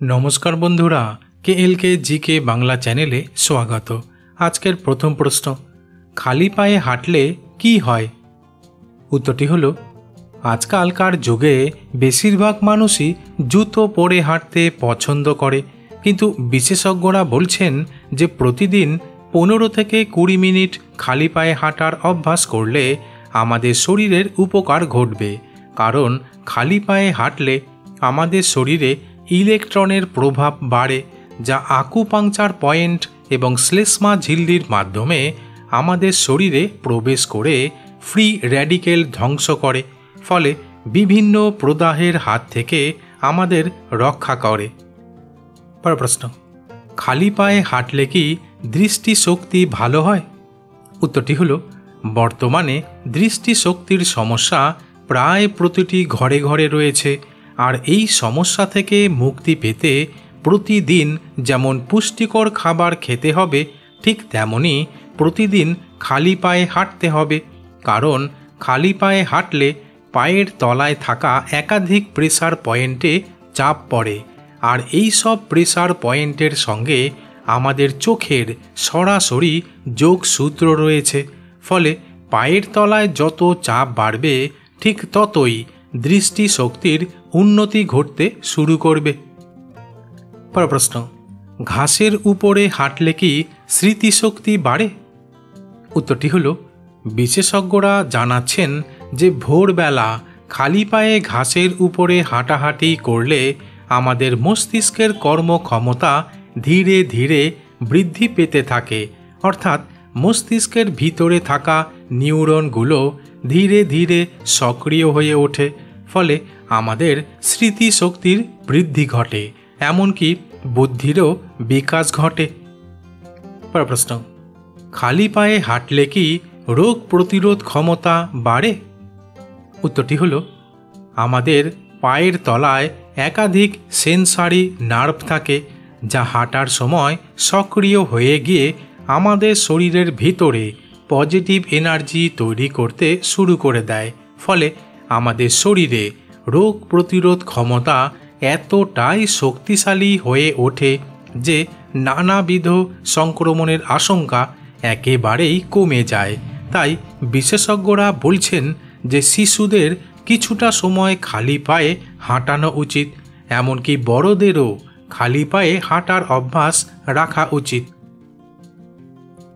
नमस्कार बंधुरा के जीके बांगला चैनेले स्वागत। आजकेर प्रथम प्रश्न, खाली पाए हाঁटले की हय? उत्तरटी हलो आजकालकार जुगे बेशिरभाग मानुषई जूतो परे हाঁटते पछंद करे, किन्तु विशेषज्ञरा बोलछेन जे प्रतिदिन 15 থেকে 20 मिनट खाली पाए हाঁटार अभ्यास करले आमादेर शरीरेर उपकार घटबे। कारण खाली पाए हाঁटले आमादेर शरीरे इलेक्ट्रनेर प्रभाव बाड़े, जा आकुपांचार पॉइंट एवं श्लेष्मा झिल्लिर माध्यमे आमादेर शरीरे प्रवेश करे फ्री रैडिकल ध्वंस करे, फले विभिन्न प्रदाहेर हाथ थेके आमादेर रक्षा करे। पर प्रश्न, खाली पाए हाঁटले कि दृष्टिशक्ति भालो हय? उत्तरटी हलो बर्तमाने दृष्टिशक्तिर समस्या प्राय प्रतिटी घरे घरे रयेछे। और এই সমস্যা থেকে মুক্তি পেতে প্রতিদিন যেমন পুষ্টিকর খাবার খেতে হবে, ঠিক তেমনি প্রতিদিন খালি পায়ে হাঁটতে হবে। কারণ খালি পায়ে হাঁটলে পায়ের তলায় থাকা একাধিক প্রেসার পয়েন্টে চাপ পড়ে, আর এই সব প্রেসার পয়েন্টের সঙ্গে আমাদের চোখের সরাসরি যোগসূত্র রয়েছে। ফলে পায়ের তলায় যত চাপ বাড়বে ঠিক ততই দৃষ্টিশক্তির उन्नति घटते शुरू करबे। पर प्रश्न, घासेर ऊपरे हाঁटले कि स्मृतिशक्ति बाड़े? उत्तरटी हलो विशेषज्ञरा जानाच्छेन जे भोरबेला खाली पाए घासेर ऊपरे हाঁটাহাঁটি करले आमादेर मस्तिष्केर कर्मक्षमता धीरे धीरे बृद्धि पेते थाके, अर्थात मस्तिष्केर भीतरे थाका निউরনগুলো धीरे धीरे सक्रिय हये ओठे। फले आमादेर स्मृतिशक्तिर बृद्धि घटे, एमनकि बुद्धिरও विकास घटे। पर प्रश्न, खाली पाए हाঁटले कि रोग प्रतिरोध क्षमता बाड़े? उत्तरटी हलो आमादेर पाয়ের तलाय एकाधिक सेंसारि नार्भ थाके, जा हाঁটার समय सक्रिय हये गिये आमादेर शरीरेर भितरे पजिटिव एनार्जी तैरी करते शुरू करे देय। फले आमादेर शरीरे रोग प्रतिरोध क्षमता एतटाई शक्तिशाली हये ओठे जे नानाविध संक्रमणेर आशंका एकेबारेई कमे जाए। ताई विशेषज्ञरा बोलछेन जे शिशुदेर किछुटा समय खाली पाए हाঁটানো उचित, एमनकि बड़ोदेরও खाली पाए हाঁটার अभ्यास राखा उचित।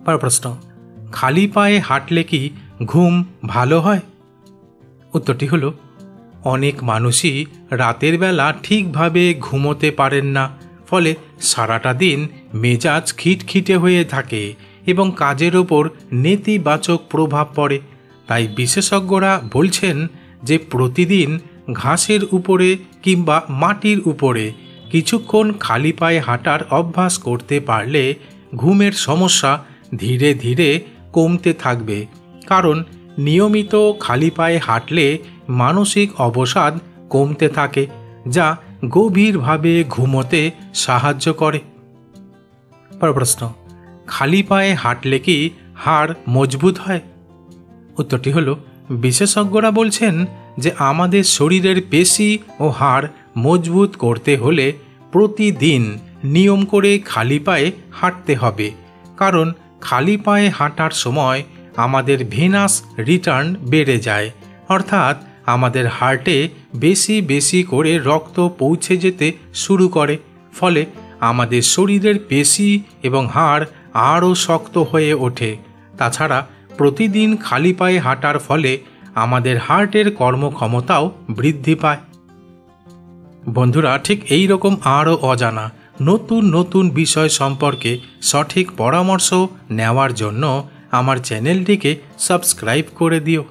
पर प्रश्न, खाली पाए हाঁটলে कि घुम भालो हय? उत्तरटी हलो अनेक मानुषई रातेर बेला ठीक भावे घुमोते पारेन ना, फले साराटा दिन मेजाज खिटखिटे हये थाके एवं काजेर ओपर नेतिबाचक प्रभाव पड़े। ताई विशेषज्ञरा बोलछेन जे प्रतिदिन घासेर उपरे किंबा माटिर उपरे किछुक्षण खाली पाए हाঁটার अभ्यास करते पारले घुमेर समस्या धीरे धीरे कमते थाकबे। कारण नियमित खाली पाए हाঁটলে मानसिक अवसाद कमते थाके, जा गभीर भावे घुमोते साहाज्य करे। पर प्रश्न, खाली पाए हाঁটলে कि हाड़ मजबूत हय? उत्तरटी हलो विशेषज्ञरा बोलछेन जे आमादेर शरीरेर पेशी ओ हाड़ मजबूत करते होले प्रतिदिन नियम करे खाली पाए हाঁটতে हबे। कारण खाली पाए हाঁটার समय आमादेर भेनास रिटार्न बेड़े जाए, अर्थात आमादेर हार्टे बेशी बेशी करे रक्त पौঁছে जेते शुरू करे। फले आमादेर शरीरेर पेशी एवं हाड़ आरो शक्त हये ओठे। ताछाड़ा प्रतिदिन खाली पाए हाঁটার फले आमादेर हार्टेर कर्मक्षमताओ बृद्धि पाय। बंधुरा ठीक एई रकम आरो अजाना नतून नतून विषय सम्पर्के सठिक परामर्श नेওয়ার জন্য আমার চ্যানেলটিকে সাবস্ক্রাইব করে দিও।